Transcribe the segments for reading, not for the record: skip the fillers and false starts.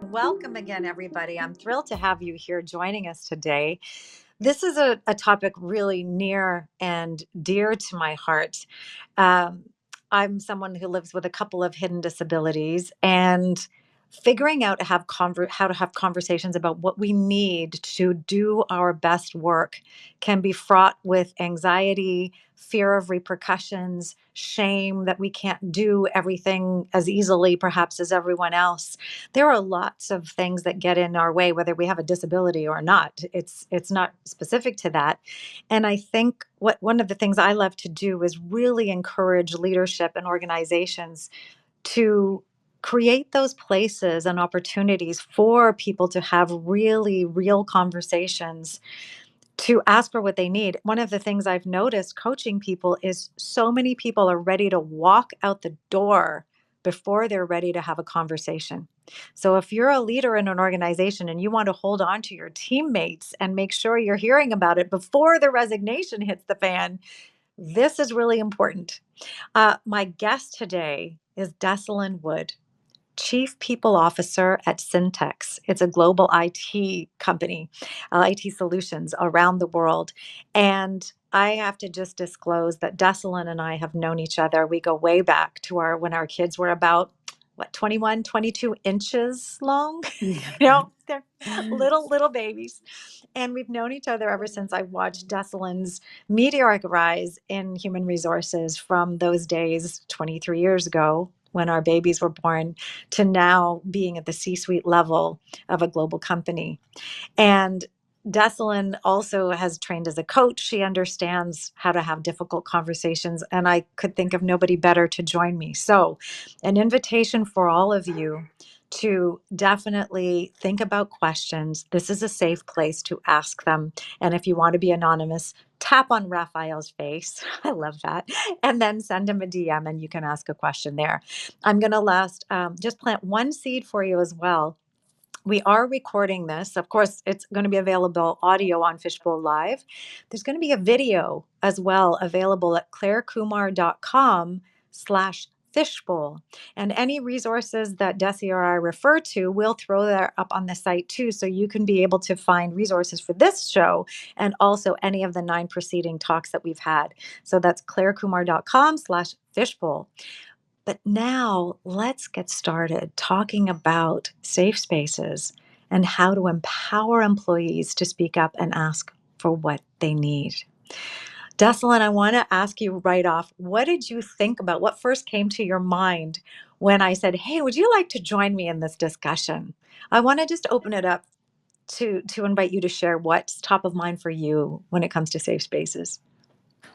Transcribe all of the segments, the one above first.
Welcome again, everybody. I'm thrilled to have you here joining us today. This is a topic really near and dear to my heart. Um, I'm someone who lives with a couple of hidden disabilities, and figuring out how to have conversations about what we need to do our best work can be fraught with anxiety, fear of repercussions, shame that we can't do everything as easily, perhaps, as everyone else. There are lots of things that get in our way, whether we have a disability or not. It's not specific to that. And I think what one of the things I love to do is really encourage leadership and organizations to create those places and opportunities for people to have really real conversations, to ask for what they need. One of the things I've noticed coaching people is so many people are ready to walk out the door before they're ready to have a conversation. So if you're a leader in an organization and you want to hold on to your teammates and make sure you're hearing about it before the resignation hits the fan, this is really important. My guest today is Dessalen Wood, Chief People Officer at Syntex. It's a global IT company, IT solutions around the world. And I have to just disclose that Dessalen and I have known each other. We go way back to when our kids were about, what, 21, 22 inches long. They're little babies. And we've known each other ever since I watched Dessalen's meteoric rise in human resources from those days 23 years ago when our babies were born to now being at the C-suite level of a global company. And Dessalen also has trained as a coach. She understands how to have difficult conversations, and I could think of nobody better to join me. So, an invitation for all of you to definitely think about questions. This is a safe place to ask them. And if you want to be anonymous, tap on Raphael's face. I love that. And then send him a DM and you can ask a question there. I'm going to just plant one seed for you as well. We are recording this. Of course, it's going to be available audio on Fishbowl Live. There's going to be a video as well available at clarekumar.com/fishbowl. And any resources that Desi or I refer to, we'll throw that up on the site too. So you can be able to find resources for this show and also any of the 9 preceding talks that we've had. So that's clarekumar.com/fishbowl. But now let's get started talking about safe spaces and how to empower employees to speak up and ask for what they need. Dessalen, I want to ask you right off, what did you think about what first came to your mind when I said, hey, would you like to join me in this discussion? I want to just open it up to invite you to share what's top of mind for you when it comes to safe spaces.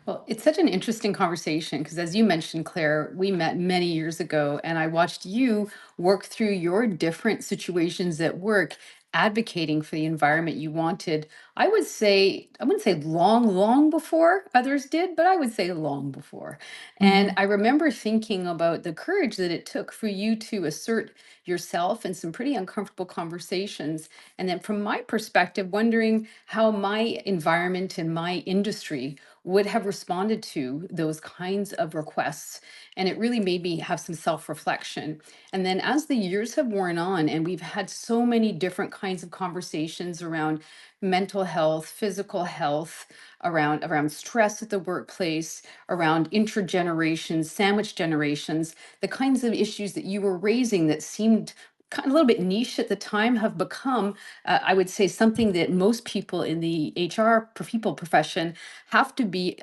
Well, it's such an interesting conversation because, as you mentioned, Claire, we met many years ago, and I watched you work through your different situations at work, advocating for the environment you wanted. I wouldn't say long before others did, but I would say long before. And Mhm. I remember thinking about the courage that it took for you to assert yourself in some pretty uncomfortable conversations. And then, from my perspective, wondering how my environment and my industry would have responded to those kinds of requests. And it really made me have some self reflection. And then as the years have worn on, and we've had so many different kinds of conversations around mental health, physical health, around stress at the workplace, around intergenerations, sandwich generations, the kinds of issues that you were raising that seemed kind of a little bit niche at the time have become, I would say, something that most people in the people profession have to be,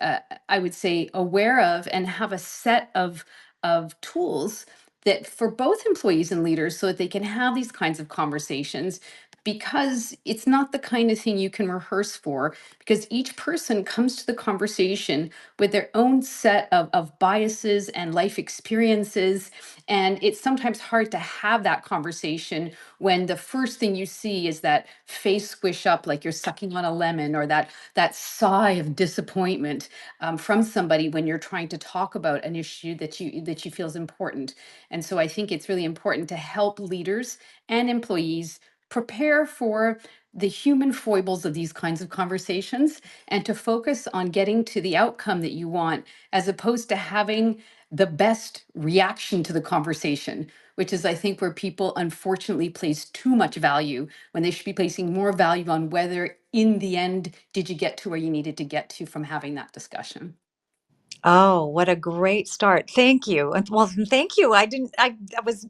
I would say, aware of and have a set of tools that for both employees and leaders so that they can have these kinds of conversations, because it's not the kind of thing you can rehearse for, because each person comes to the conversation with their own set of biases and life experiences. And it's sometimes hard to have that conversation when the first thing you see is that face squish up like you're sucking on a lemon, or that sigh of disappointment from somebody when you're trying to talk about an issue that you feel is important. And so I think it's really important to help leaders and employees prepare for the human foibles of these kinds of conversations and to focus on getting to the outcome that you want, as opposed to having the best reaction to the conversation, which is, I think, where people unfortunately place too much value when they should be placing more value on whether, in the end, did you get to where you needed to get to from having that discussion. Oh, what a great start. Thank you. And well, thank you. I was,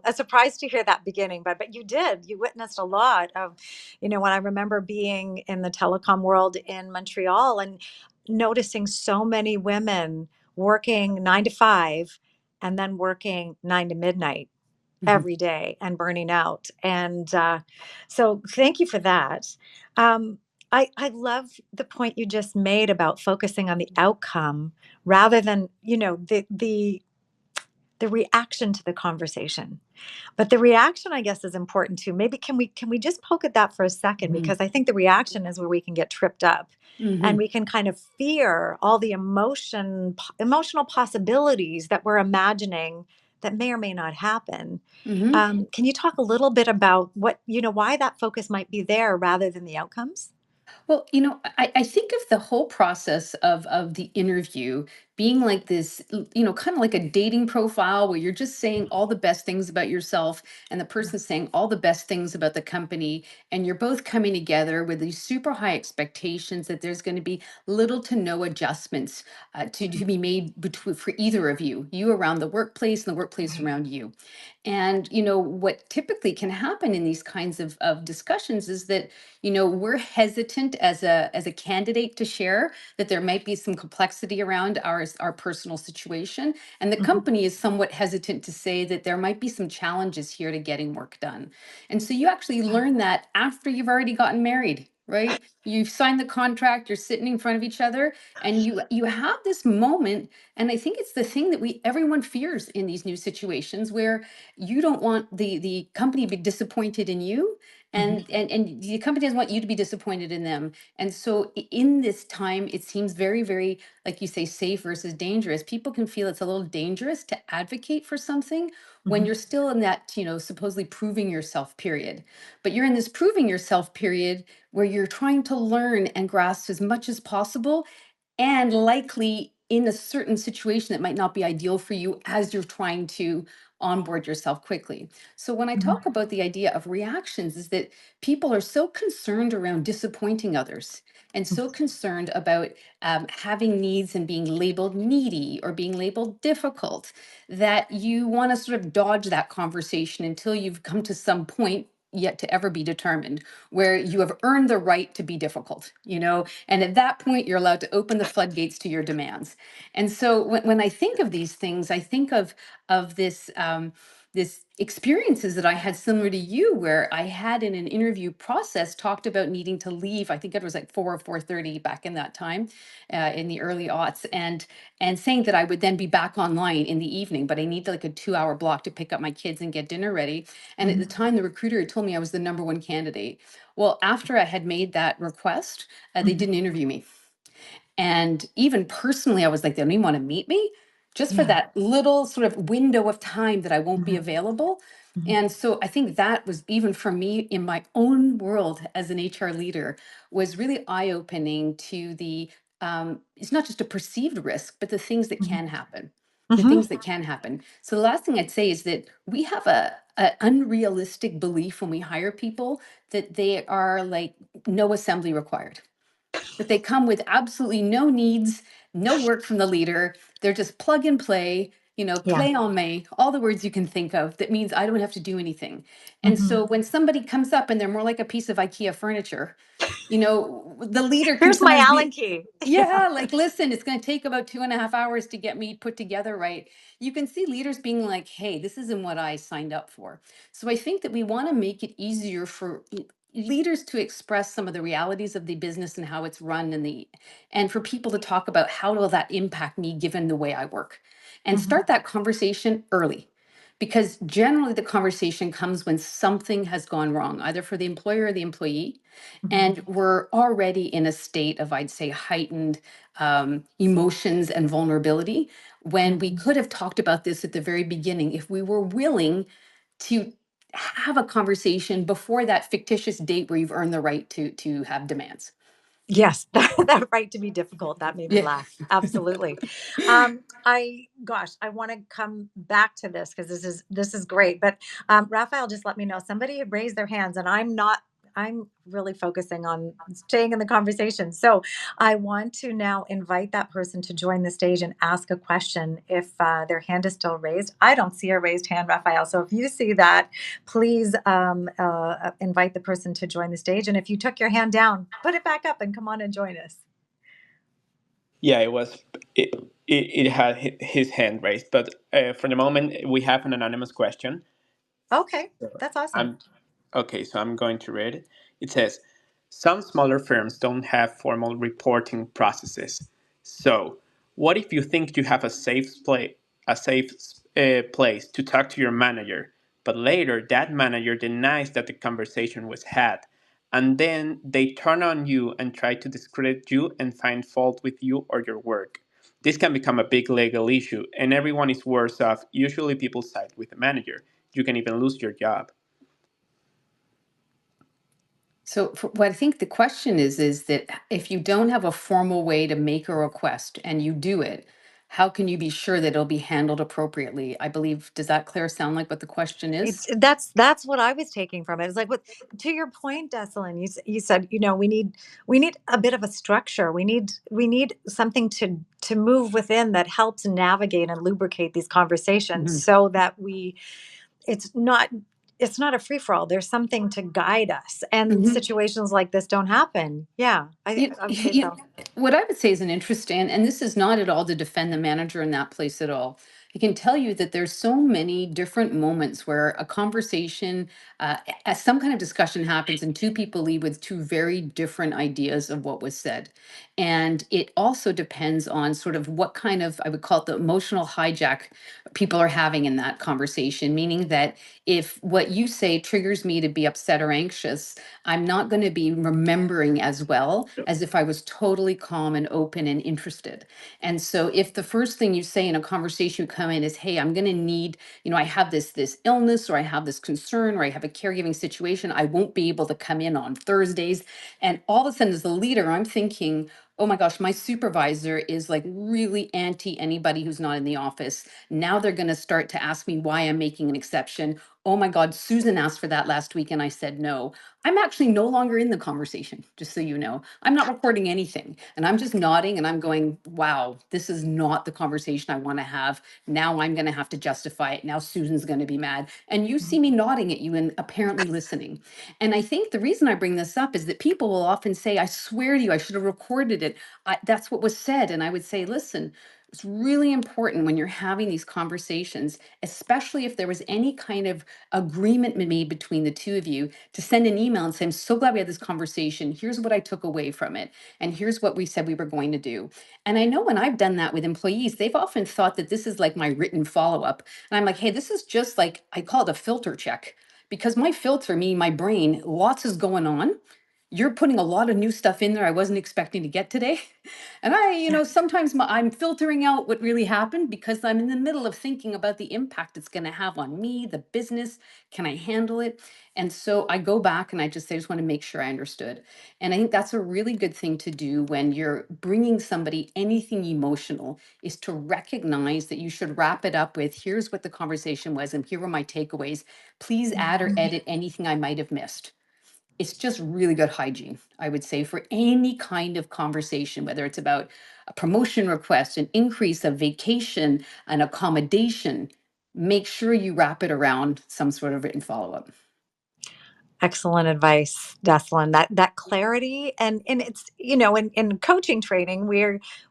a surprise to hear that beginning, but you did. You witnessed a lot of, when I remember being in the telecom world in Montreal and noticing so many women working 9 to 5 and then working 9 to midnight Mhm. every day and burning out. And so thank you for that. Um, I love the point you just made about focusing on the outcome rather than, the reaction to the conversation. But the reaction, I guess, is important too. Maybe can we just poke at that for a second? Mhm. Because I think the reaction is where we can get tripped up and Mhm. we can kind of fear all the emotional possibilities that we're imagining that may or may not happen. Mhm. Can you talk a little bit about why that focus might be there rather than the outcomes? Well, I think of the whole process of the interview being like this, kind of like a dating profile where you're just saying all the best things about yourself and the person's saying all the best things about the company. And you're both coming together with these super high expectations that there's going to be little to no adjustments to be made between for either of you around the workplace and the workplace Right. around you. And what typically can happen in these kinds of discussions is that we're hesitant as a candidate to share that there might be some complexity around our personal situation, and the Mhm. company is somewhat hesitant to say that there might be some challenges here to getting work done. And so you actually learn that after you've already gotten married, right? You've signed the contract, you're sitting in front of each other, and you have this moment. And I think it's the thing that we everyone fears in these new situations, where you don't want the company to be disappointed in you, Mhm. and the company doesn't want you to be disappointed in them. And so in this time, it seems very, very, like you say, safe versus dangerous. People can feel it's a little dangerous to advocate for something when Mhm. you're still in that, supposedly proving yourself period. But you're in this proving yourself period where you're trying to learn and grasp as much as possible, and likely in a certain situation that might not be ideal for you as you're trying to onboard yourself quickly. So when I Mhm. talk about the idea of reactions, is that people are so concerned around disappointing others and so concerned about having needs and being labeled needy or being labeled difficult, that you want to sort of dodge that conversation until you've come to some point yet to ever be determined where you have earned the right to be difficult, and at that point you're allowed to open the floodgates to your demands. And so when I think of these things, I think of this experiences that I had similar to you, where I had in an interview process talked about needing to leave. I think it was like 4 or 4:30 back in that time, in the early aughts, and saying that I would then be back online in the evening, but I need like a 2-hour block to pick up my kids and get dinner ready. And at the Mhm. time, the recruiter had told me I was the number one candidate. Well, after I had made that request, they Mhm. didn't interview me. And even personally, I was like, they don't even want to meet me just for Yeah. that little sort of window of time that I won't be Mhm. available. Mhm. And so I think that was, even for me in my own world as an HR leader, was really eye opening to it's not just a perceived risk, but the things that Mhm. can happen. The Mhm. things that can happen. So the last thing I'd say is that we have a unrealistic belief when we hire people that they are like no assembly required, that they come with absolutely no needs, no work from the leader. They're just plug and play, Yeah. play on me, all the words you can think of. That means I don't have to do anything. And Mhm. so when somebody comes up and they're more like a piece of IKEA furniture, the leader can Here's my sometimes Allen be, key. Yeah. yeah, like, listen, it's going to take about 2.5 hours to get me put together right. You can see leaders being like, hey, this isn't what I signed up for. So I think that we want to make it easier for leaders to express some of the realities of the business and how it's run, and for people to talk about how will that impact me given the way I work, and Mhm. start that conversation early. Because generally the conversation comes when something has gone wrong, either for the employer or the employee, Mhm. and we're already in a state of, I'd say, heightened emotions and vulnerability, when we Mhm. could have talked about this at the very beginning if we were willing to have a conversation before that fictitious date where you've earned the right to have demands. Yes, that right to be difficult. That made me Yeah. laugh. Absolutely. I want to come back to this because this is great. But Raphael just let me know somebody had raised their hands, and I'm really focusing on staying in the conversation. So I want to now invite that person to join the stage and ask a question if their hand is still raised. I don't see a raised hand, Raphael. So if you see that, please invite the person to join the stage. And if you took your hand down, put it back up and come on and join us. Yeah, it was. It, it had his hand raised, but for the moment we have an anonymous question. Okay, that's awesome. I'm okay, so I'm going to read it. It says, "Some smaller firms don't have formal reporting processes. So, what if you think you have a safe place to talk to your manager, but later that manager denies that the conversation was had, and then they turn on you and try to discredit you and find fault with you or your work? This can become a big legal issue, and everyone is worse off. Usually, people side with the manager. You can even lose your job." So what I think the question is that if you don't have a formal way to make a request and you do it, how can you be sure that it'll be handled appropriately? I believe, does that, Claire, sound like what the question It's is? that's what I was taking from it. It's like what to your point, Dessalen, you said, we need a bit of a structure. We need something to move within that helps navigate and lubricate these conversations Mhm. so that it's not it's not a free for all. There's something to guide us, and Mhm. situations like this don't happen. Yeah, I would say so. What I would say is an interesting, and this is not at all to defend the manager in that place at all. I can tell you that there's so many different moments where a conversation, as some kind of discussion happens, and two people leave with two very different ideas of what was said. And it also depends on sort of what kind of, I would call it the emotional hijack people are having in that conversation, meaning that if what you say triggers me to be upset or anxious, I'm not going to be remembering as well as if I was totally calm and open and interested. And so if the first thing you say in a conversation you come in is, "Hey, I'm going to need, I have this illness, or I have this concern, or I have a caregiving situation. I won't be able to come in on Thursdays." And all of a sudden as the leader, I'm thinking, "Oh my gosh, my supervisor is like really anti anybody who's not in the office. Now they're going to start to ask me why I'm making an exception. Oh my God, Susan asked for that last week and I said no." I'm actually no longer in the conversation, just so you know. I'm not recording anything. And I'm just nodding and I'm going, wow, this is not the conversation I want to have. Now I'm going to have to justify it. Now Susan's going to be mad. And you see me nodding at you and apparently listening. And I think the reason I bring this up is that people will often say, "I swear to you, I should have recorded it. That's what was said." And I would say, listen, it's really important when you're having these conversations, especially if there was any kind of agreement made between the two of you, to send an email and say, "I'm so glad we had this conversation. Here's what I took away from it. And here's what we said we were going to do." And I know when I've done that with employees, they've often thought that this is like my written follow up. And I'm like, "Hey, this is just like, I call it a filter check." Because my filter, me, my brain, lots is going on. You're putting a lot of new stuff in there I wasn't expecting to get today. And sometimes I'm filtering out what really happened because I'm in the middle of thinking about the impact it's going to have on me, the business. Can I handle it? And so I go back and I just say, I just want to make sure I understood. And I think that's a really good thing to do when you're bringing somebody anything emotional, is to recognize that you should wrap it up with, "Here's what the conversation was, and here were my takeaways. Please add or edit anything I might have missed." It's just really good hygiene, I would say, for any kind of conversation, whether it's about a promotion request, an increase, of vacation, an accommodation. Make sure you wrap it around some sort of written follow-up. Excellent advice, Deslin. That clarity, and it's, in coaching training,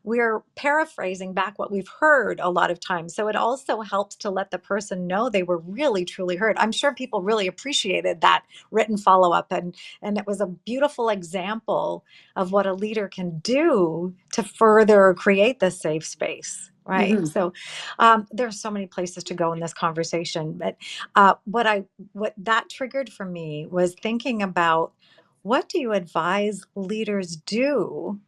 we're paraphrasing back what we've heard a lot of times. So it also helps to let the person know they were really truly heard. I'm sure people really appreciated that written follow-up, and it was a beautiful example of what a leader can do to further create this safe space. Right. Mhm. So there's so many places to go in this conversation, but what that triggered for me was thinking about, what do you advise leaders do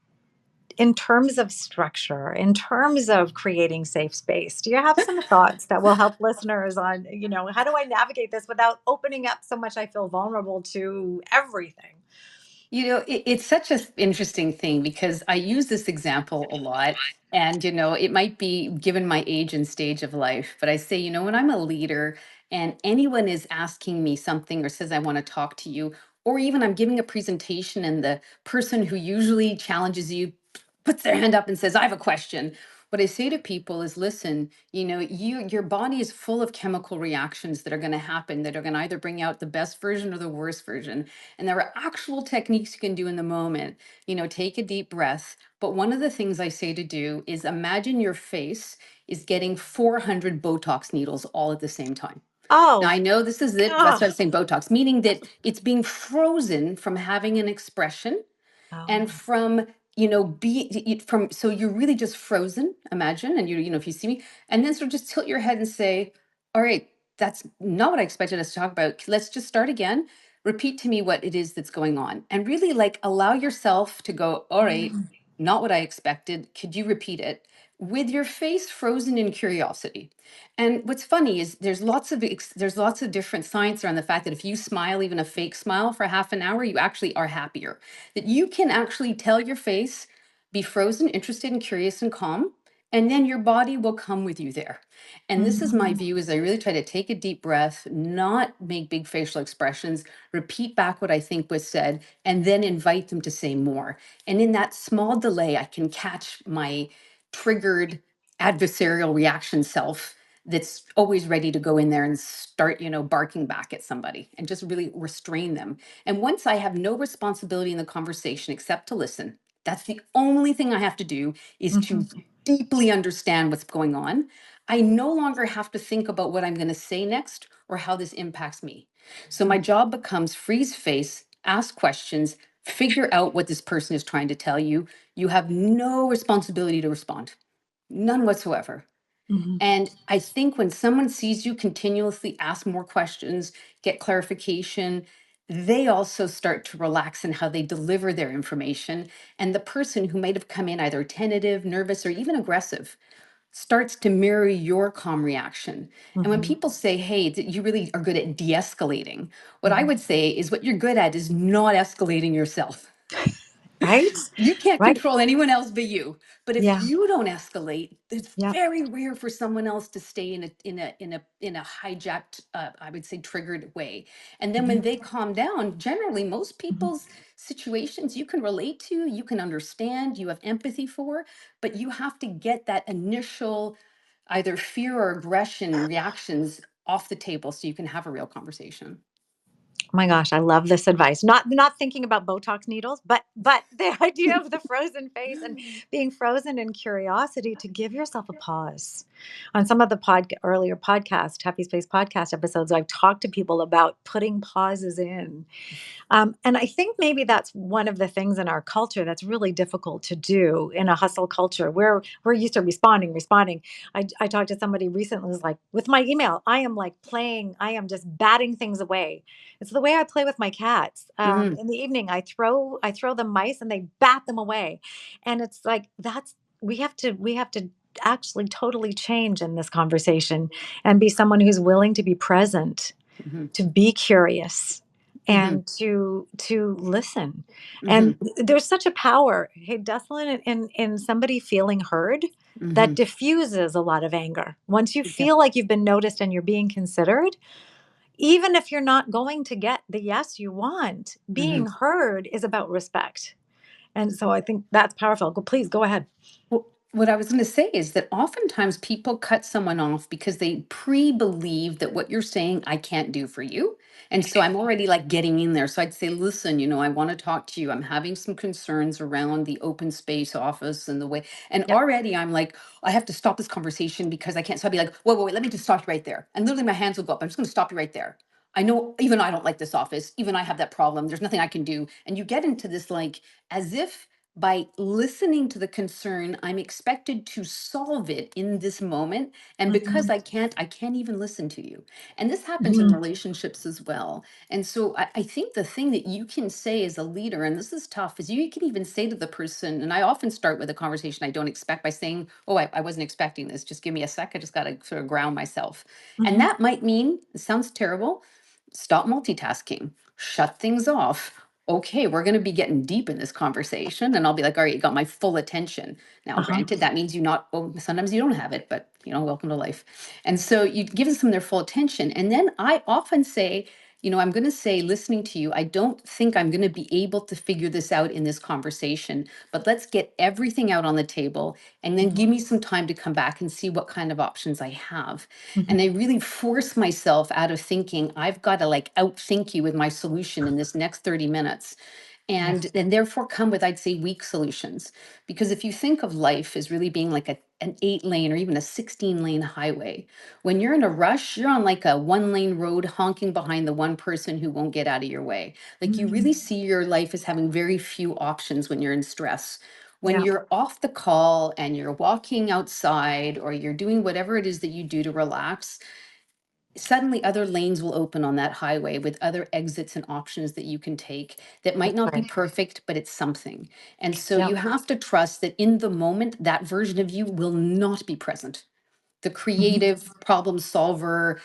in terms of structure, in terms of creating safe space? Do you have some thoughts that will help listeners on, how do I navigate this without opening up so much I feel vulnerable to everything? It's such an interesting thing because I use this example a lot. And, it might be given my age and stage of life, but I say, when I'm a leader and anyone is asking me something or says, I want to talk to you, or even I'm giving a presentation and the person who usually challenges you puts their hand up and says, I have a question. What I say to people is, listen, your body is full of chemical reactions that are going to happen that are going to either bring out the best version or the worst version. And there are actual techniques you can do in the moment. Take a deep breath. But one of the things I say to do is imagine your face is getting 400 Botox needles all at the same time. Now, Oh, I know this is it. That's God. why I'm saying Botox, meaning that it's being frozen from having an expression and Oh. from from so you're really just frozen, imagine, and if you see me, and then sort of just tilt your head and say, all right, that's not what I expected us to talk about. Let's just start again. Repeat to me what it is that's going on, and really like allow yourself to go, all right, Mm, not what I expected, could you repeat it, with your face frozen in curiosity. And what's funny is there's lots of different science around the fact that if you smile, even a fake smile, for half an hour, you actually are happier. That you can actually tell your face, be frozen, interested and curious and calm, and then your body will come with you there. And this is my mhm, view, is I really try to take a deep breath, not make big facial expressions, repeat back what I think was said, and then invite them to say more. And in that small delay, I can catch my triggered adversarial reaction self that's always ready to go in there and start, barking back at somebody, and just really restrain them. And once I have no responsibility in the conversation except to listen, that's the only thing I have to do, is to mhm, deeply understand what's going on. I no longer have to think about what I'm going to say next or how this impacts me. So my job becomes freeze face, ask questions, figure out what this person is trying to tell you. You have no responsibility to respond, none whatsoever. mhm, And I think when someone sees you continuously ask more questions, get clarification, they also start to relax in how they deliver their information. And the person who might have come in either tentative, nervous, or even aggressive starts to mirror your calm reaction. And when mhm, people say, hey, that you really are good at de escalating, what I mhm. would say is what you're good at is not escalating yourself. Right? You can't Right? control anyone else but you. But if Yeah. you don't escalate, it's Yep. very rare for someone else to stay in a hijacked, I would say, triggered way. And then when Mhm, they calm down, generally most mhm. people's situations you can relate to, you can understand, you have empathy for, but you have to get that initial either fear or aggression reactions off the table so you can have a real conversation. Oh my gosh, I love this advice. Not thinking about Botox needles, but the idea of the frozen face and being frozen in curiosity, to give yourself a pause. On some of the earlier podcast, Happy Space podcast episodes, I've talked to people about putting pauses in. And I think maybe that's one of the things in our culture that's really difficult to do in a hustle culture where we're used to responding. I talked to somebody recently who's like, with my email, I am like playing, I am just batting things away. It's the way I play with my cats. Mhm, In the evening, I throw the mice and they bat them away. And it's like, we have to actually totally change in this conversation and be someone who's willing to be present, mhm, to be curious, mhm, and to listen. And mhm, there's such a power, hey, Dessalen, in somebody feeling heard, that mhm. diffuses a lot of anger. Once you Yeah. feel like you've been noticed and you're being considered, even if you're not going to get the yes you want, being Mhm. heard is about respect. And so I think that's powerful. Please go ahead. Well, what I was going to say is that oftentimes people cut someone off because they pre-believe that what you're saying I can't do for you. And so I'm already like getting in there. So I'd say, listen, I want to talk to you. I'm having some concerns around the open space office and the way. And Yep. already I'm like, I have to stop this conversation because I can't. So I'd be like, wait, let me just stop you right there. And literally my hands will go up. I'm just going to stop you right there. I know even I don't like this office. Even I have that problem. There's nothing I can do. And you get into this like as if by listening to the concern, I'm expected to solve it in this moment. And because Mhm, I can't even listen to you. And this happens in mhm, relationships as well. And so I think the thing that you can say as a leader, and this is tough, is you can even say to the person, and I often start with a conversation I don't expect by saying, oh, I wasn't expecting this. Just give me a sec. I just got to sort of ground myself. And mhm, that might mean, it sounds terrible, stop multitasking, shut things off, okay, we're going to be getting deep in this conversation. And I'll be like, all right, you got my full attention. Now, Uh-huh. granted, that means sometimes you don't have it, but welcome to life. And so you give them their full attention. And then I often say, I'm going to say, listening to you, I don't think I'm going to be able to figure this out in this conversation, but let's get everything out on the table and then Mhm. give me some time to come back and see what kind of options I have. And Mhm. I really force myself out of thinking, I've got to like outthink you with my solution in this next 30 minutes. And Yes. and therefore come with, I'd say, weak solutions. Because if you think of life as really being like an 8 lane or even a 16 lane highway, when you're in a rush, you're on like a 1 lane road honking behind the one person who won't get out of your way. Like you Mhm. really see your life as having very few options when you're in stress. When Yeah, you're off the call and you're walking outside or you're doing whatever it is that you do to relax, suddenly other lanes will open on that highway with other exits and options that you can take that might that's not be right. perfect, but it's something. And so Yeah. you have to trust that in the moment, that version of you will not be present. The Mhm. creative problem solver,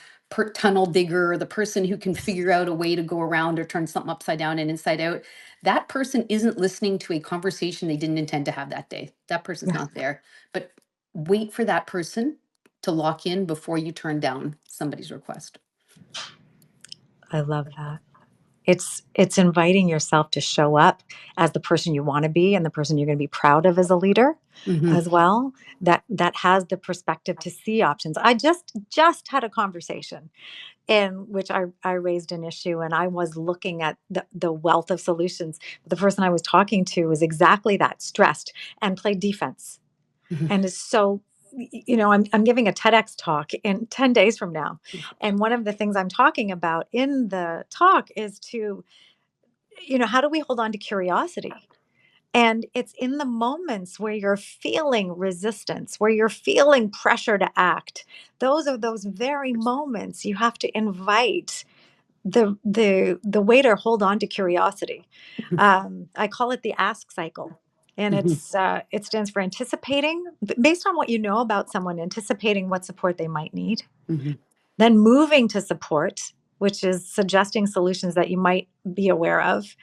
tunnel digger, the person who can figure out a way to go around or turn something upside down and inside out, that person isn't listening to a conversation they didn't intend to have that day. That person's Yes, not there. But wait for that person to lock in before you turn down somebody's request. I love that. It's inviting yourself to show up as the person you want to be and the person you're going to be proud of as a leader Hmm. as well, that has the perspective to see options. I just had a conversation in which I raised an issue and I was looking at the wealth of solutions. The person I was talking to was exactly that, stressed and played defense. Hmm. And is so, I'm giving a TEDx talk in 10 days from now. And one of the things I'm talking about in the talk is to, how do we hold on to curiosity? And it's in the moments where you're feeling resistance, where you're feeling pressure to act. Those are those very moments you have to invite the way to hold on to curiosity. I call it the ask cycle, and Hmm. it stands for anticipating, based on what you know about someone, anticipating what support they might need, Hmm. then moving to support, which is suggesting solutions that you might be aware of,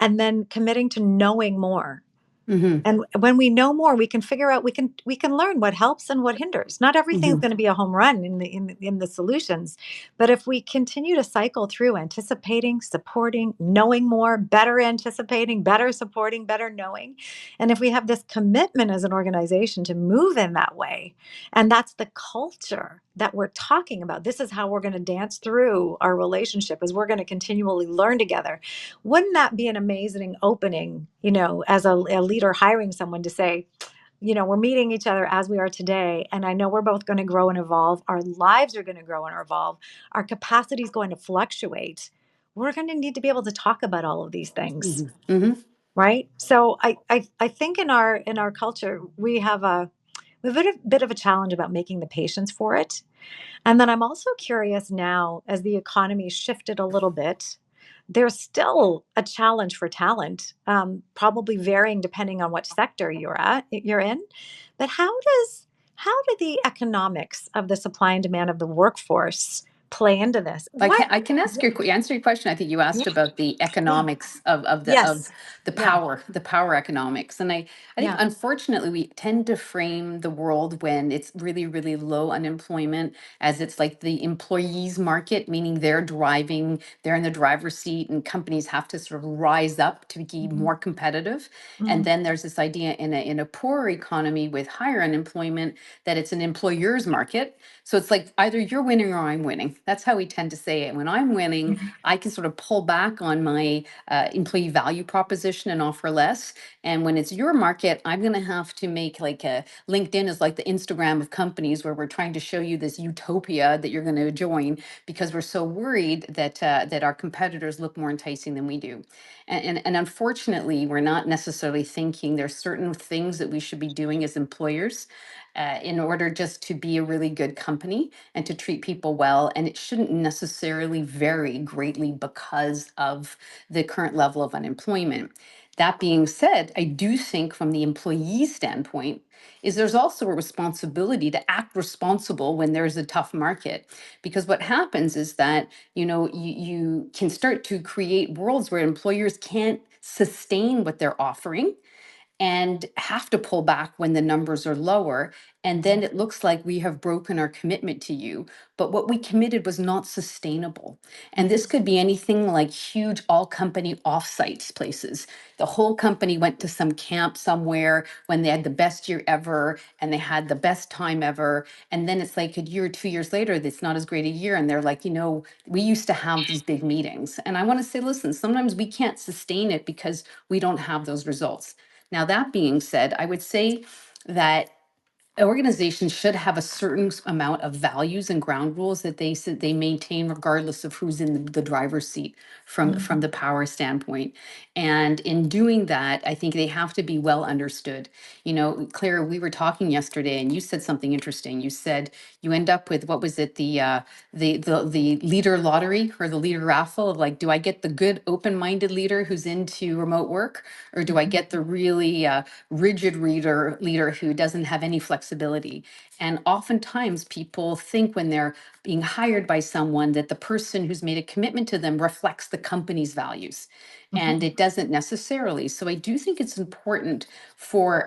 and then committing to knowing more. Hmm. And when we know more, we can figure out, we can learn what helps and what hinders. Not everything's Hmm. going to be a home run in the solutions, but if we continue to cycle through anticipating, supporting, knowing more, better anticipating, better supporting, better knowing, and if we have this commitment as an organization to move in that way, and that's the culture that we're talking about. This is how we're going to dance through our relationship, as we're going to continually learn together. Wouldn't that be an amazing opening, as a leader hiring someone to say, we're meeting each other as we are today. And I know we're both going to grow and evolve. Our lives are going to grow and evolve. Our capacity is going to fluctuate. We're going to need to be able to talk about all of these things. Hmm. Hmm. Right. So I think in our culture, we have a bit of a challenge about making the patience for it. And then I'm also curious now, as the economy shifted a little bit, there's still a challenge for talent, probably varying depending on what sector you're in. But how do the economics of the supply and demand of the workforce play into this? What? I can answer your question. I think you Yeah, asked about the yeah, economics of yes, the yeah, power economics. And I think yeah, unfortunately we tend to frame the world when it's really, really low unemployment as it's like the employees market, meaning they're in the driver's seat and companies have to sort of rise up to be hmm, more competitive. And hmm, then there's this idea in a poorer economy with higher unemployment that it's an employer's market, so it's like either you're winning or I'm winning. That's how we tend to say it. When I'm winning, hmm, I can sort of pull back on my employee value proposition and offer less. And when it's your market, I'm going to have to make like a LinkedIn is like the Instagram of companies where we're trying to show you this utopia that you're going to join because we're so worried that our competitors look more enticing than we do. And unfortunately, we're not necessarily thinking there's certain things that we should be doing as employers in order just to be a really good company and to treat people well. And it shouldn't necessarily vary greatly because of the current level of unemployment. That being said, I do think from the employee standpoint, is there's also a responsibility to act responsible when there's a tough market. Because what happens is that, you can start to create worlds where employers can't sustain what they're offering and have to pull back when the numbers are lower. And then it looks like we have broken our commitment to you. But what we committed was not sustainable. And this could be anything like huge all company offsites places. The whole company went to some camp somewhere when they had the best year ever and they had the best time ever. And then it's like a year or 2 years later, that's not as great a year. And they're like, we used to have these big meetings. And I want to say, listen, sometimes we can't sustain it because we don't have those results. Now, that being said, I would say that organizations should have a certain amount of values and ground rules that they maintain regardless of who's in the driver's seat from the power standpoint. And in doing that, I think they have to be well understood. Claire, we were talking yesterday and you said something interesting. You said you end up with, what was it, the leader lottery or the leader raffle of like, do I get the good open-minded leader who's into remote work, or do I get the really rigid leader who doesn't have any flexibility? And oftentimes people think when they're being hired by someone that the person who's made a commitment to them reflects the company's values. And it doesn't necessarily. So I do think it's important for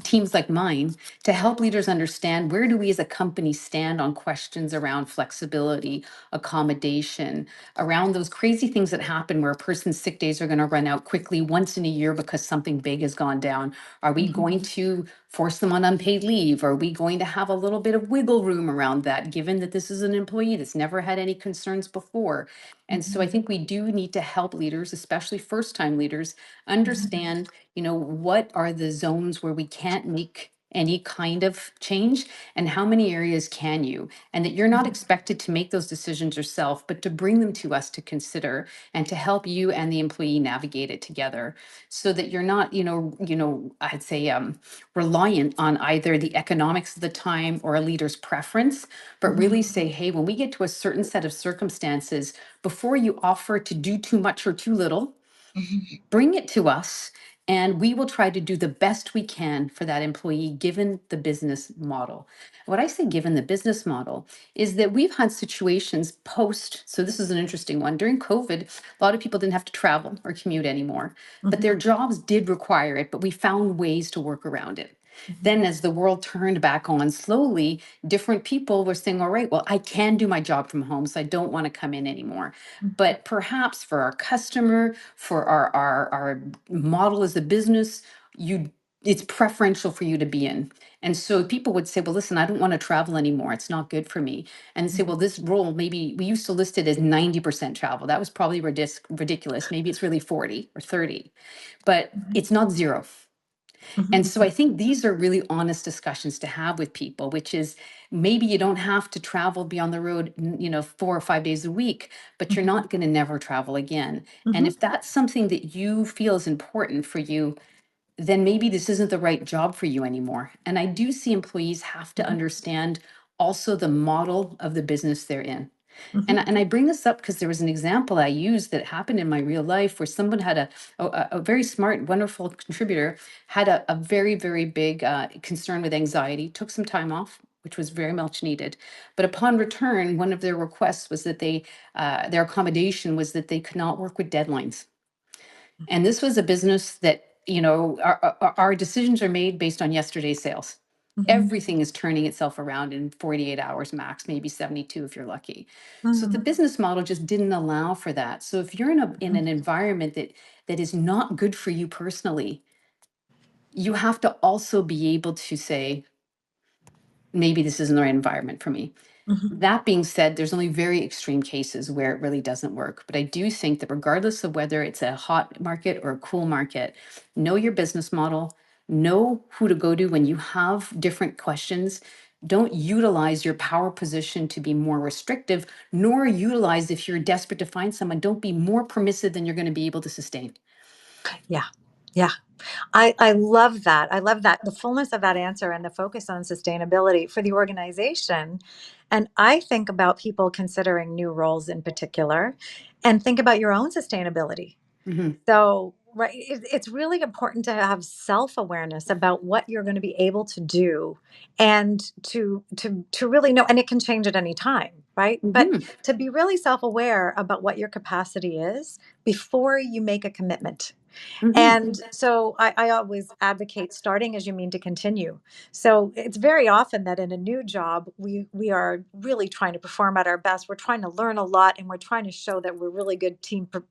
teams like mine to help leaders understand, where do we as a company stand on questions around flexibility, accommodation, around those crazy things that happen where a person's sick days are going to run out quickly once in a year because something big has gone down. Are we going to force them on unpaid leave? Are we going to have a little bit of wiggle room around that, given that this is an employee that's never had any concerns before? And so I think we do need to help leaders, especially first-time leaders, understand, what are the zones where we can't make any kind of change, and how many areas can you? And that you're not expected to make those decisions yourself, but to bring them to us to consider and to help you and the employee navigate it together, so that you're not, I'd say, reliant on either the economics of the time or a leader's preference, but really say, hey, when we get to a certain set of circumstances, before you offer to do too much or too little, bring it to us, and we will try to do the best we can for that employee given the business model. What I say given the business model is that we've had situations post, so this is an interesting one. During COVID, a lot of people didn't have to travel or commute anymore, but their jobs did require it, but we found ways to work around it. Then as the world turned back on slowly, different people were saying, all right, well, I can do my job from home, so I don't want to come in anymore. But perhaps for our customer, for our model as a business, it's preferential for you to be in. And so people would say, well, listen, I don't want to travel anymore. It's not good for me. And say, well, this role, maybe we used to list it as 90% travel. That was probably ridiculous. Maybe it's really 40 or 30, but it's not zero. And so I think these are really honest discussions to have with people, which is, maybe you don't have to travel, be on the road, 4 or 5 days a week, but you're not going to never travel again. And if that's something that you feel is important for you, then maybe this isn't the right job for you anymore. And I do see employees have to understand also the model of the business they're in. And I bring this up because there was an example I used that happened in my real life, where someone had a very smart, wonderful contributor had a very, very big concern with anxiety, took some time off, which was very much needed. But upon return, one of their requests was that their accommodation was that they could not work with deadlines. And this was a business that, our decisions are made based on yesterday's sales. Everything is turning itself around in 48 hours max, maybe 72 if you're lucky. So the business model just didn't allow for that. So if you're in an environment that is not good for you personally, you have to also be able to say, maybe this isn't the right environment for me. That being said, there's only very extreme cases where it really doesn't work. But I do think that regardless of whether it's a hot market or a cool market, know your business model, know who to go to when you have different questions. Don't utilize your power position to be more restrictive, nor utilize, if you're desperate to find someone, don't be more permissive than you're going to be able to sustain. Yeah. Yeah. I love that. I love that. The fullness of that answer and the focus on sustainability for the organization. And I think about people considering new roles in particular, and think about your own sustainability. Mhm. So Right. It's really important to have self-awareness about what you're going to be able to do and to really know, and it can change at any time, right? But Hmm. to be really self-aware about what your capacity is before you make a commitment. Hmm. And so I always advocate starting as you mean to continue. So it's very often that in a new job, we are really trying to perform at our best. We're trying to learn a lot and we're trying to show that we're really good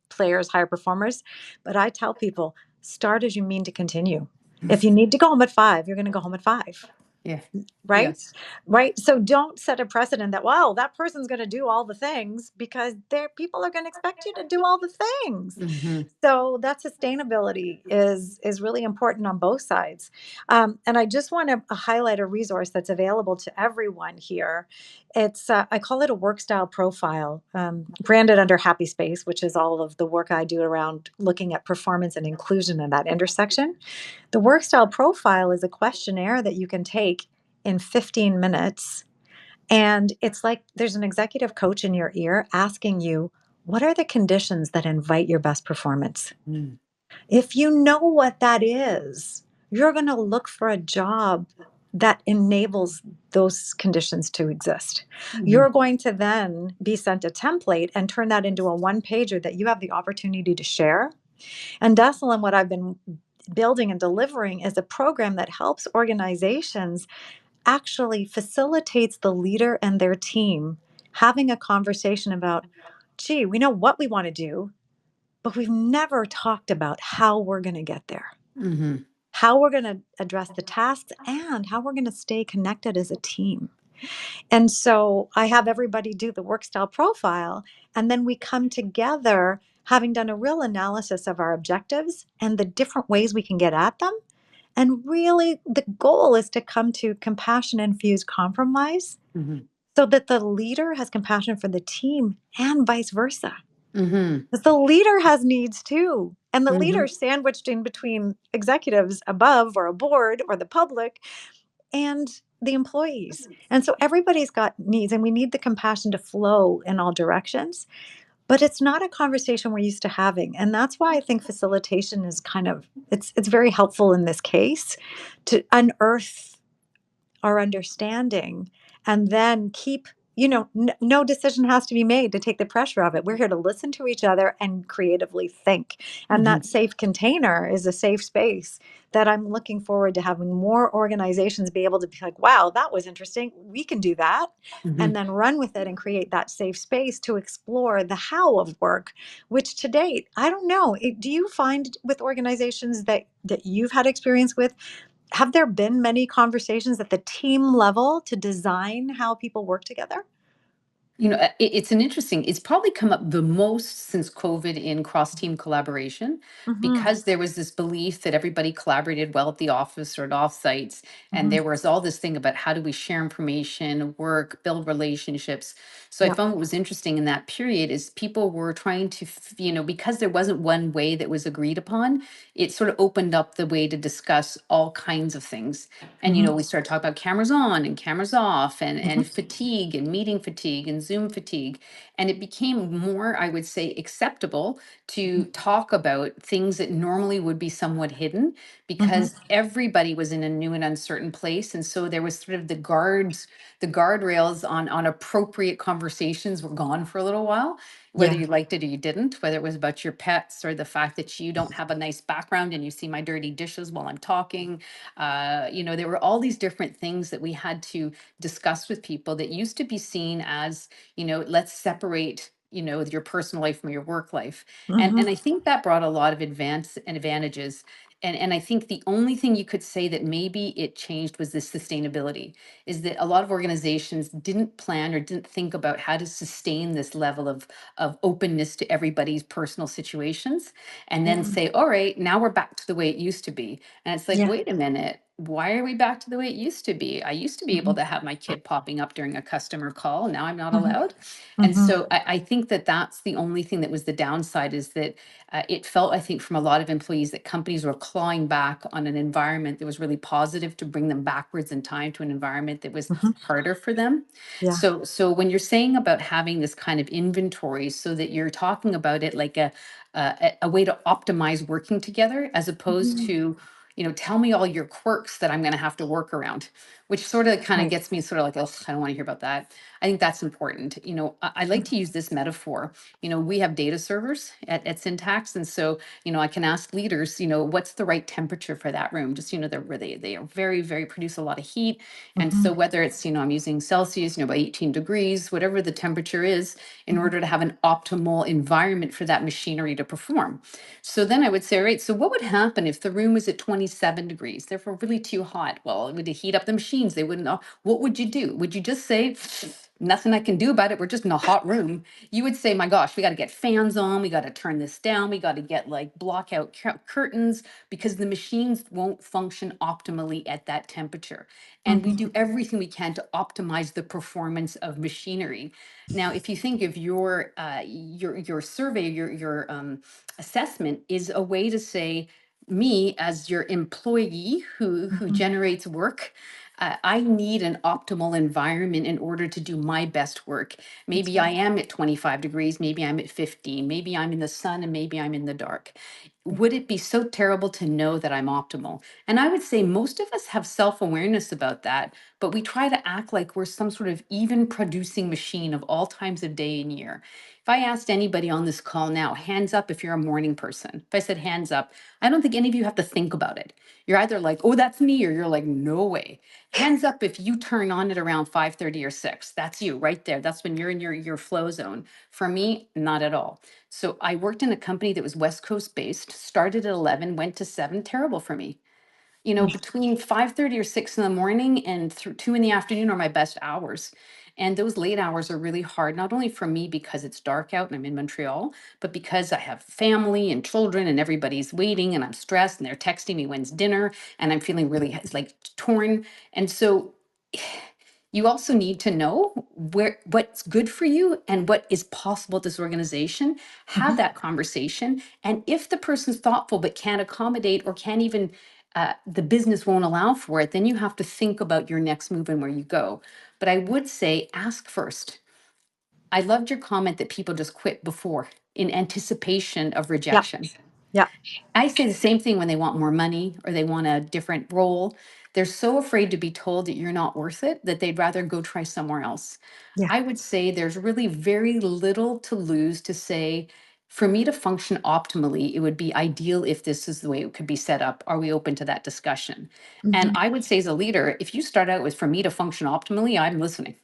players, higher performers. But I tell people, start as you mean to continue. If you need to go home at 5, you're going to go home at 5. Yeah. Right? Yes. Right. So don't set a precedent that, wow, that person's going to do all the things, because people are going to expect you to do all the things. Hmm. So that sustainability is really important on both sides. And I just want to highlight a resource that's available to everyone here. It's I call it a work style profile, branded under Happy Space, which is all of the work I do around looking at performance and inclusion in that intersection. The work style profile is a questionnaire that you can take in 15 minutes. And it's like there's an executive coach in your ear asking you, what are the conditions that invite your best performance? Mm. If you know what that is, you're going to look for a job that enables those conditions to exist. Hmm. You're going to then be sent a template and turn that into a one pager that you have the opportunity to share. And Dessalen, what I've been building and delivering is a program that helps organizations, actually facilitates the leader and their team having a conversation about, gee, we know what we want to do, but we've never talked about how we're going to get there, Hmm. how we're going to address the tasks, and how we're going to stay connected as a team. And so I have everybody do the work style profile, and then we come together having done a real analysis of our objectives and the different ways we can get at them. And really, the goal is to come to compassion infused compromise Hmm. so that the leader has compassion for the team and vice versa. Hmm. Because the leader has needs too. And the leader Hmm. is sandwiched in between executives above or a board or the public and the employees. And so everybody's got needs, and we need the compassion to flow in all directions. But it's not a conversation we're used to having. And that's why I think facilitation is kind of it's very helpful in this case to unearth our understanding and then keep, no decision has to be made to take the pressure of it. We're here to listen to each other and creatively think. And Hmm. that safe container is a safe space that I'm looking forward to having more organizations be able to be like, wow, that was interesting, we can do that, Hmm. and then run with it and create that safe space to explore the how of work, which to date, I don't know, do you find with organizations that you've had experience with, have there been many conversations at the team level to design how people work together? It's an interesting, it's probably come up the most since COVID in cross team collaboration, Mhm, because there was this belief that everybody collaborated well at the office or at offsites. And mhm. there was all this thing about how do we share information, work, build relationships. So I Yep. found what was interesting in that period is people were trying to, because there wasn't one way that was agreed upon, it sort of opened up the way to discuss all kinds of things. And Mhm, we started talking about cameras on and cameras off, mhm, and fatigue and meeting fatigue and Zoom fatigue. And it became more, I would say, acceptable to talk about things that normally would be somewhat hidden, mhm. because everybody was in a new and uncertain place. And so there was sort of the guardrails on appropriate conversations were gone for a little while, whether Yeah. you liked it or you didn't, whether it was about your pets or the fact that you don't have a nice background and you see my dirty dishes while I'm talking. There were all these different things that we had to discuss with people that used to be seen as, let's separate, your personal life from your work life. And Mhm, I think that brought a lot of advance and advantages. And I think the only thing you could say that maybe it changed was this sustainability, is that a lot of organizations didn't plan or didn't think about how to sustain this level of openness to everybody's personal situations, and then yeah, say, all right, now we're back to the way it used to be. And it's like, yeah. wait a minute. why are we back to the way it used to be? I used to be able Mhm. to have my kid popping up during a customer call. Now I'm not Mhm. allowed. And Mhm. so I think that that's the only thing that was the downside, is that it felt, I think, from a lot of employees that companies were clawing back on an environment that was really positive to bring them backwards in time to an environment that was Mhm. harder for them. Yeah. So when you're saying about having this kind of inventory, so that you're talking about it like a way to optimize working together, as opposed Mhm. to, tell me all your quirks that I'm going to have to work around, which sort of kind of Right. gets me sort of like, oh, I don't want to hear about that. I think that's important. I like to use this metaphor. We have data servers at Syntax. And so, I can ask leaders, what's the right temperature for that room? Just, they are very, very produce a lot of heat. And Mhm. so whether it's, I'm using Celsius, by 18 degrees, whatever the temperature is, in Mhm. order to have an optimal environment for that machinery to perform. So then I would say, all right, so what would happen if the room was at 27 degrees, therefore really too hot? Well, it would heat up the machines. They wouldn't know. What would you do? Would you just say, nothing I can do about it, we're just in a hot room? You would say, my gosh, we got to get fans on. We got to turn this down. We got to get like block out curtains, because the machines won't function optimally at that temperature. And we Mhm. do everything we can to optimize the performance of machinery. Now, if you think of your survey, your assessment is a way to say, me as your employee who Mhm. generates work, I need an optimal environment in order to do my best work. That's Maybe I right. am at 25 degrees, maybe I'm at 15, maybe I'm in the sun, and maybe I'm in the dark. Would it be so terrible to know that I'm optimal? And I would say most of us have self-awareness about that, but we try to act like we're some sort of even producing machine of all times of day and year. If I asked anybody on this call now, hands up if you're a morning person, if I said hands up, I don't think any of you have to think about it. You're either like, oh, that's me, or you're like, no way. Hands up if you turn on at around 5:30 or 6. That's you right there. That's when you're in your flow zone. For me, not at all. So I worked in a company that was West Coast based, started at 11, went to 7, terrible for me. Between 5:30 or 6 in the morning and through 2 in the afternoon are my best hours. And those late hours are really hard, not only for me because it's dark out and I'm in Montreal, but because I have family and children and everybody's waiting and I'm stressed and they're texting me when's dinner and I'm feeling really like torn. And so you also need to know what's good for you and what is possible at this organization. Have Mhm. that conversation. And if the person's thoughtful but can't accommodate, or can't even, the business won't allow for it, then you have to think about your next move and where you go. But I would say ask first. I loved your comment that people just quit before in anticipation of Yep. rejection. Yep. I say the same thing when they want more money or they want a different role. They're so afraid to be told that you're not worth it that they'd rather go try somewhere else. Yeah. I would say there's really very little to lose to say, for me to function optimally, it would be ideal if this is the way it could be set up. Are we open to that discussion? And Mhm. I would say, as a leader, if you start out with, for me to function optimally, I'm listening,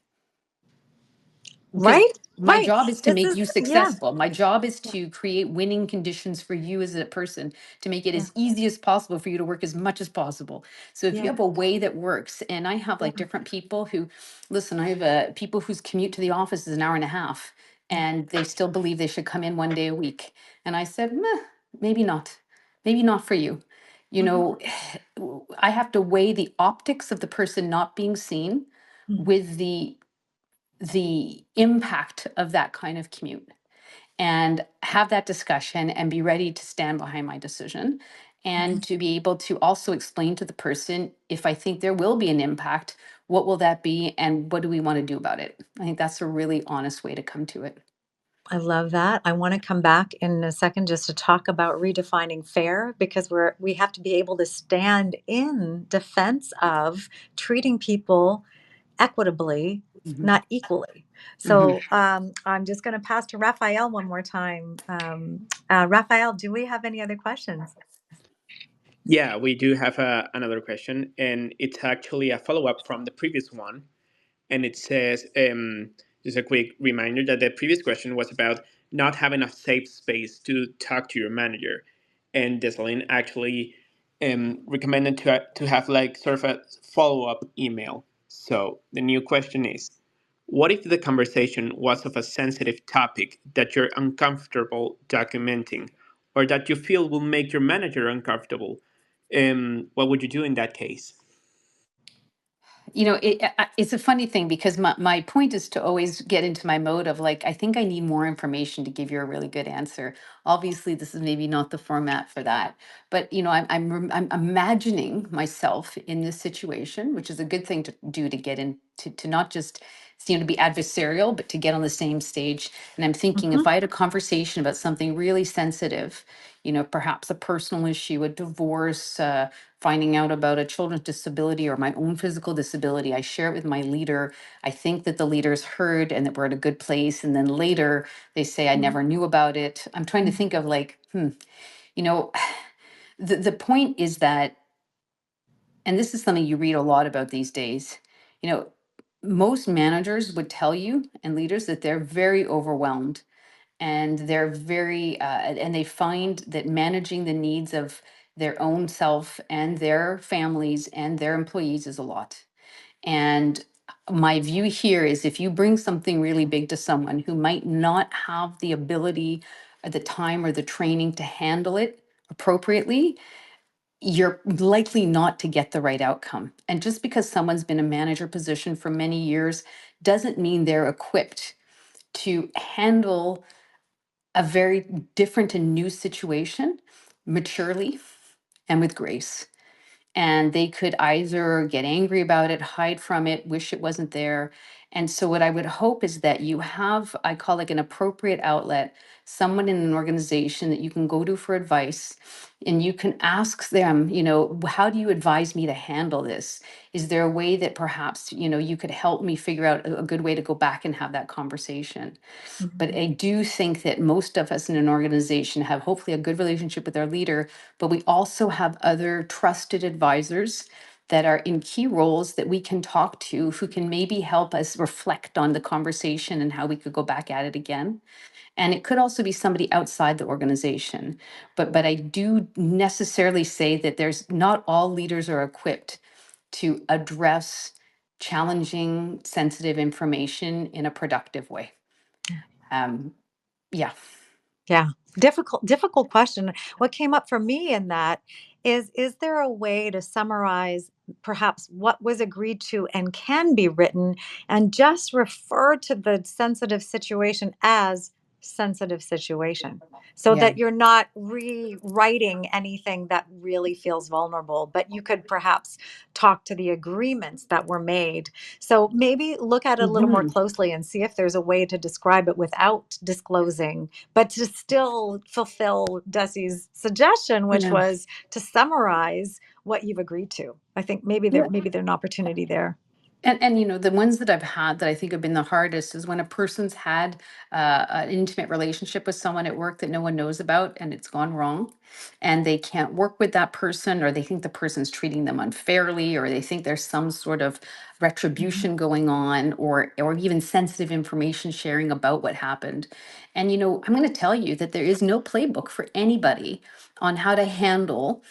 because Right. my Right. job is to This make is, you yeah. successful. My job is Yeah. to create winning conditions for you as a person, to make it Yeah. as easy as possible for you to work as much as possible. So if you Yeah. have a way that works, and I have Yeah. like different people who, listen, I have people whose commute to the office is an hour and a half, Yeah. and they still believe they should come in 1 day a week. And I said, meh, maybe not, maybe not for you. You Mhm. know, I have to weigh the optics of the person not being seen Mhm. with the impact of that kind of commute, and have that discussion and be ready to stand behind my decision, and Mhm. to be able to also explain to the person, if I think there will be an impact, what will that be and what do we want to do about it? I think that's a really honest way to come to it. I love that. I want to come back in a second just to talk about redefining fair, because we have to be able to stand in defense of treating people equitably, Mhm. not equally. Mhm. So I'm just going to pass to Raphael one more time. Raphael, do we have any other questions? Yeah, we do have another question, and it's actually a follow up from the previous one. And it says, just a quick reminder that the previous question was about not having a safe space to talk to your manager. And Dessalen actually recommended to have like sort of a follow up email. So the new question is, what if the conversation was of a sensitive topic that you're uncomfortable documenting, or that you feel will make your manager uncomfortable? What would you do in that case? It's a funny thing because my point is to always get into my mode of like, I think I need more information to give you a really good answer. Obviously, this is maybe not the format for that, but I'm imagining myself in this situation, which is a good thing to do to get to not just to be adversarial, but to get on the same stage. And I'm thinking Mm-hmm. if I had a conversation about something really sensitive, perhaps a personal issue, a divorce, finding out about a children's disability or my own physical disability. I share it with my leader. I think that the leader's heard and that we're at a good place. And then later they say, I never knew about it. I'm trying to think of like, you know, the point is that, and this is something you read a lot about these days, you know, most managers would tell you and leaders that they're very overwhelmed and they're very and they find that managing the needs of their own self and their families and their employees is a lot. And my view here is if you bring something really big to someone who might not have the ability or the time or the training to handle it appropriately, you're likely not to get the right outcome. And just because someone's been a manager position for many years doesn't mean they're equipped to handle a very different and new situation maturely and with grace. And they could either get angry about it, hide from it, wish it wasn't there. And so, what I would hope is that you have, I call like an appropriate outlet, someone in an organization that you can go to for advice. And you can ask them, how do you advise me to handle this? Is there a way that perhaps, you could help me figure out a good way to go back and have that conversation? But Mm-hmm. I do think that most of us in an organization have hopefully a good relationship with our leader, but we also have other trusted advisors that are in key roles that we can talk to who can maybe help us reflect on the conversation and how we could go back at it again. And it could also be somebody outside the organization. But I do necessarily say that there's not all leaders are equipped to address challenging, sensitive information in a productive way. Um, yeah. Yeah. Difficult question. What came up for me in that is there a way to summarize perhaps what was agreed to and can be written and just refer to the sensitive situation as sensitive situation so Yeah. that you're not rewriting anything that really feels vulnerable, but you could perhaps talk to the agreements that were made. So maybe look at it a little more Mhm. closely and see if there's a way to describe it without disclosing, but to still fulfill Desi's suggestion, which Yeah. was to summarize what you've agreed to. I think Yeah. maybe there's an opportunity there. And the ones that I've had that I think have been the hardest is when a person's had an intimate relationship with someone at work that no one knows about and it's gone wrong, and they can't work with that person, or they think the person's treating them unfairly, or they think there's some sort of Mhm. retribution going on, or even sensitive information sharing about what happened. And I'm going to tell you that there is no playbook for anybody on how to handle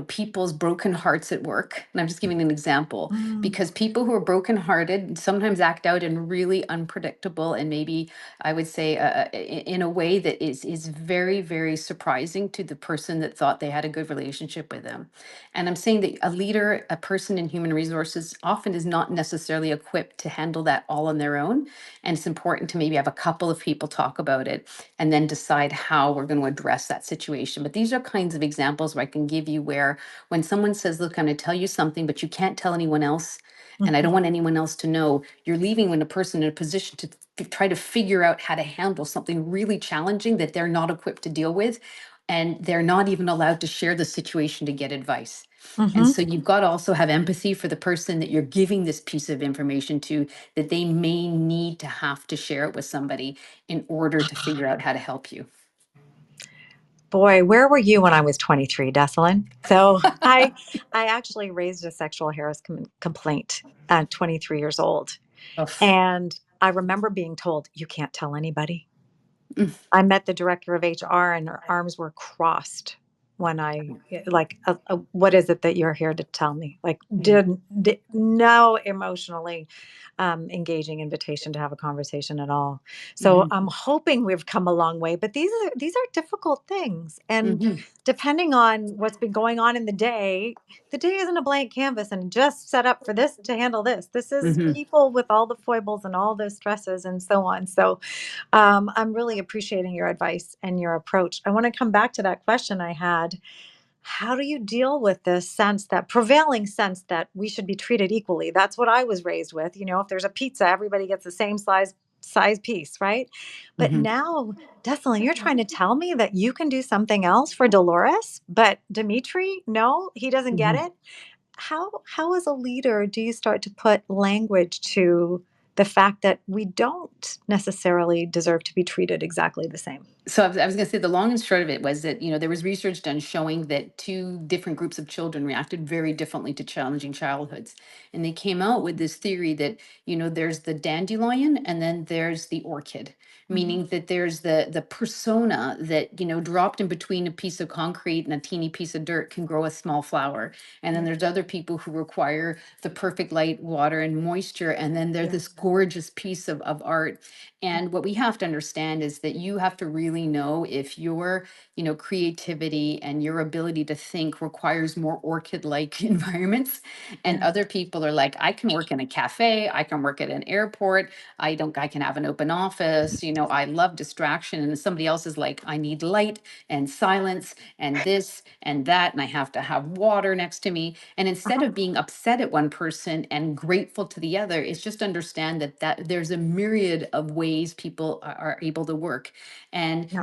people's broken hearts at work. And I'm just giving an example Mm, because people who are brokenhearted sometimes act out in really unpredictable and maybe I would say in a way that is very very surprising to the person that thought they had a good relationship with them. And I'm saying that a leader, a person in human resources, often is not necessarily equipped to handle that all on their own. And it's important to maybe have a couple of people talk about it and then decide how we're going to address that situation. But these are kinds of examples where I can give you where when someone says, look, I'm going to tell you something, but you can't tell anyone else, and I don't mhm, want anyone else to know, you're leaving when a person in a position to try to figure out how to handle something really challenging that they're not equipped to deal with. And they're not even allowed to share the situation to get advice. And mhm. so you've got to also have empathy for the person that you're giving this piece of information to, that they may need to have to share it with somebody in order to figure out how to help you. Boy, where were you when I was 23, Dessalen? So I actually raised a sexual harassment complaint at 23 years old. Oof. And I remember being told, you can't tell anybody. Mm. I met the director of HR and her arms were crossed. when I like, what is it that you're here to tell me? Like, Yeah. did no emotionally engaging invitation to have a conversation at all. So Hmm. I'm hoping we've come a long way, but these are difficult things. And Hmm. depending on what's been going on in the day isn't a blank canvas and just set up for this to handle this. This is Hmm. people with all the foibles and all the stresses and so on. So I'm really appreciating your advice and your approach. I want to come back to that question I had. How do you deal with this sense, that prevailing sense that we should be treated equally? That's what I was raised with. If there's a pizza, everybody gets the same size piece, right? But Hmm. now, Dessalin, you're trying to tell me that you can do something else for Dolores, but Dimitri, no, he doesn't get Hmm. it. How as a leader do you start to put language to the fact that we don't necessarily deserve to be treated exactly the same? So I was going to say the long and short of it was that there was research done showing that two different groups of children reacted very differently to challenging childhoods, and they came out with this theory that there's the dandelion and then there's the orchid, Mhm. meaning that there's the persona that dropped in between a piece of concrete and a teeny piece of dirt can grow a small flower, and then Yeah. there's other people who require the perfect light, water, and moisture, and then there's Yeah. this gorgeous piece of art. Yeah. And what we have to understand is that you have to really know if your, creativity and your ability to think requires more orchid-like environments. And Yeah. other people are like, I can work in a cafe, I can work at an airport, I can have an open office, I love distraction. And somebody else is like, I need light and silence and this and that, and I have to have water next to me. And instead Uh-huh. of being upset at one person and grateful to the other, it's just understand that there's a myriad of ways people are able to work. And Yeah.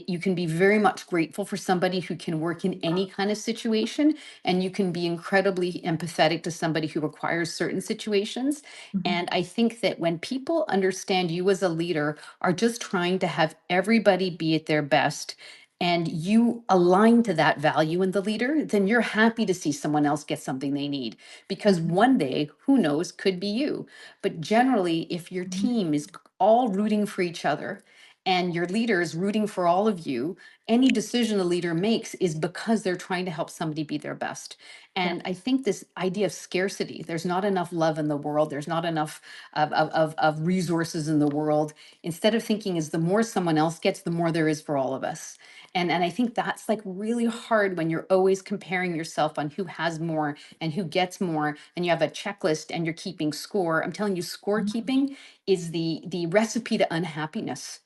you can be very much grateful for somebody who can work in any kind of situation, and you can be incredibly empathetic to somebody who requires certain situations. Mhm. And I think that when people understand you as a leader are just trying to have everybody be at their best, and you align to that value in the leader, then you're happy to see someone else get something they need. Because Mhm. one day, who knows, could be you. But generally, if your Mhm. team is all rooting for each other and your leader is rooting for all of you, any decision a leader makes is because they're trying to help somebody be their best. Yeah. And I think this idea of scarcity, there's not enough love in the world, there's not enough of resources in the world. Instead of thinking is the more someone else gets, the more there is for all of us. And I think that's like really hard when you're always comparing yourself on who has more and who gets more, and you have a checklist and you're keeping score. I'm telling you, Mhm. scorekeeping is the recipe to unhappiness.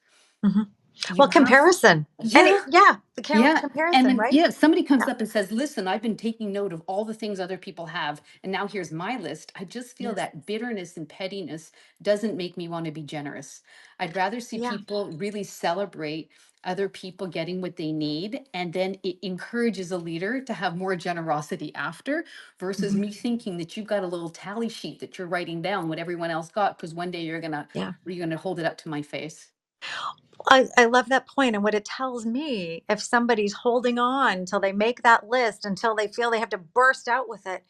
Mhm. You Well, have, comparison. yeah. Yeah, the Yeah. And comparison, then, right? yeah, somebody comes Yeah. up and says, listen, I've been taking note of all the things other people have. And now here's my list. I just feel Yes. that bitterness and pettiness doesn't make me want to be generous. I'd rather see Yeah. people really celebrate other people getting what they need. And then it encourages a leader to have more generosity after, versus Mhm. me thinking that you've got a little tally sheet that you're writing down what everyone else got, because one day Yeah. you're gonna hold it up to my face. I love that point. And what it tells me, if somebody's holding on until they make that list, until they feel they have to burst out with it,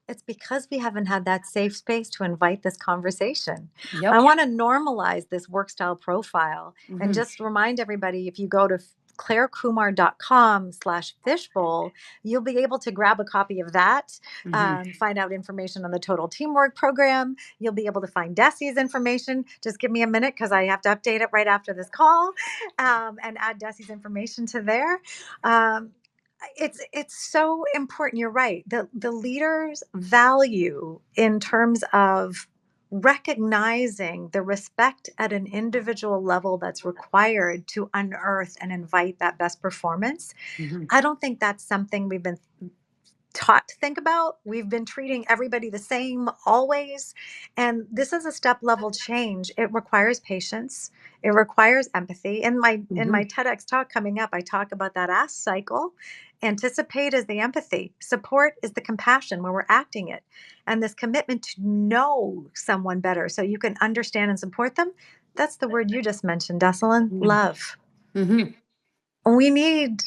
it's because we haven't had that safe space to invite this conversation. I Yep. want to normalize this work style profile and Hmm. just remind everybody, if you go to clarekumar.com/fishbowl, you'll be able to grab a copy of that, Hmm. find out information on the Total Teamwork Program. You'll be able to find Desi's information. Just give me a minute because I have to update it right after this call, and add Desi's information to there. Um, it's so important. You're right. The leaders value in terms of recognizing the respect at an individual level that's required to unearth and invite that best performance. Hmm. I don't think that's something we've been taught to think about. We've been treating everybody the same always. And this is a step level change. It requires patience. It requires empathy. In my Hmm. TEDx talk coming up, I talk about that ask cycle. Anticipate is the empathy. Support is the compassion where we're acting it. And this commitment to know someone better so you can understand and support them. That's the word you just mentioned, Dessalen. Love. Hmm. We need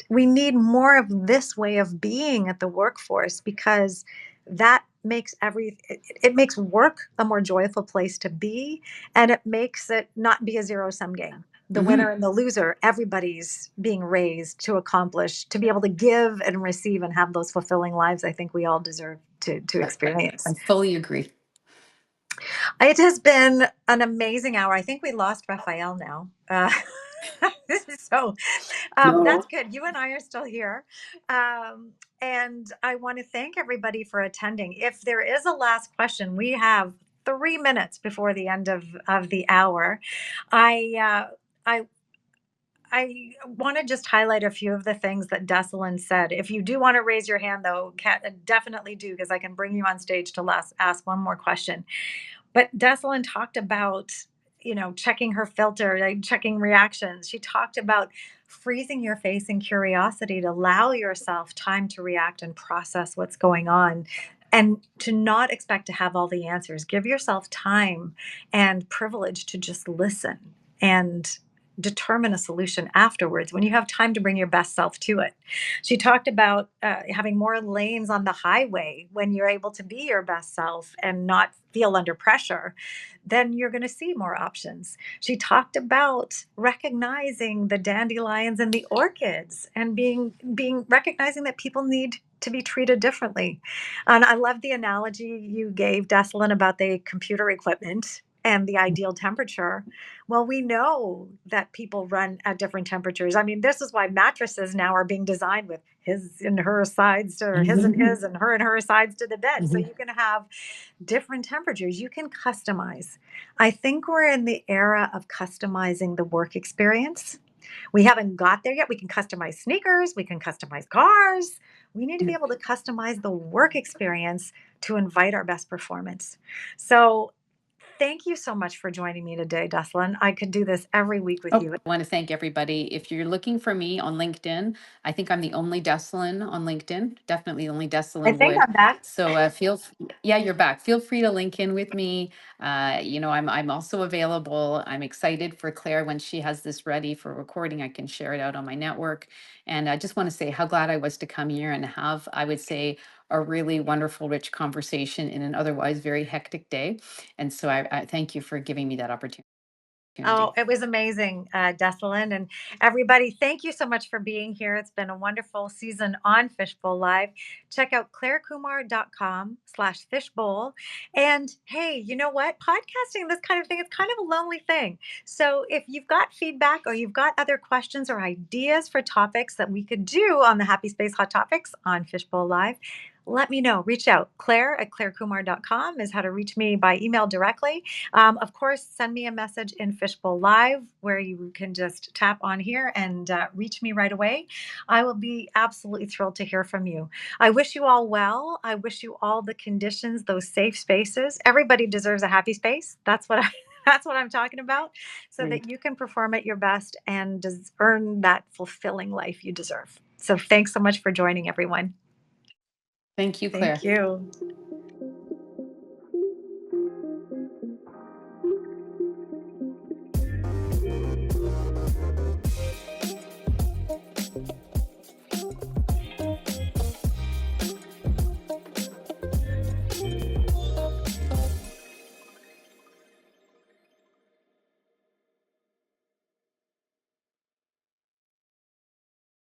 more of this way of being at the workforce, because that makes it makes work a more joyful place to be, and it makes it not be a zero-sum game. The winner and the loser, everybody's being raised to accomplish, to be able to give and receive and have those fulfilling lives I think we all deserve to experience. I fully agree. It has been an amazing hour. I think we lost Raphael now. So that's good. You and I are still here. And I want to thank everybody for attending. If there is a last question, we have 3 minutes before the end of the hour. I want to just highlight a few of the things that Dessalen said. If you do want to raise your hand, though, definitely do, because I can bring you on stage to ask one more question. But Dessalen talked about, checking her filter, like checking reactions. She talked about freezing your face in curiosity to allow yourself time to react and process what's going on, and to not expect to have all the answers. Give yourself time and privilege to just listen and determine a solution afterwards when you have time to bring your best self to it. She talked about having more lanes on the highway. When you're able to be your best self and not feel under pressure, then you're going to see more options. She talked about recognizing the dandelions and the orchids, and being recognizing that people need to be treated differently. And I love the analogy you gave, Dessalen, about the computer equipment and the ideal temperature. Well, we know that people run at different temperatures. I mean, this is why mattresses now are being designed with his and her sides, or his and his, and her sides to the bed. So you can have different temperatures. You can customize. I think we're in the era of customizing the work experience. We haven't got there yet. We can customize sneakers, we can customize cars. We need to be able to customize the work experience to invite our best performance. So thank you so much for joining me today, Dessalen. I could do this every week with Oh, you. I want to thank everybody. If you're looking for me on LinkedIn, I think I'm the only Dessalen on LinkedIn. Definitely the only I Dessalen think Wood. I'm back. So yeah, you're back. Feel free to link in with me. I'm also available. I'm excited for Claire when she has this ready for recording. I can share it out on my network. And I just want to say how glad I was to come here and have, I would say, a really wonderful, rich conversation in an otherwise very hectic day. And so I thank you for giving me that opportunity. Oh, it was amazing, Dessalen. And everybody, thank you so much for being here. It's been a wonderful season on Fishbowl Live. Check out clarekumar.com/fishbowl. And hey, you know what? Podcasting, this kind of thing, it's kind of a lonely thing. So if you've got feedback, or you've got other questions or ideas for topics that we could do on the Happy Space Hot Topics on Fishbowl Live, let me know. Reach out. Clare@clarekumar.com is how to reach me by email directly. Of course, send me a message in Fishbowl Live, where you can just tap on here and reach me right away. I will be absolutely thrilled to hear from you. I wish you all well. I wish you all the conditions, those safe spaces. Everybody deserves a happy space. That's what that's what I'm talking about, so that you can perform at your best and earn that fulfilling life you deserve. So thanks so much for joining, everyone. Thank you, Claire. Thank you.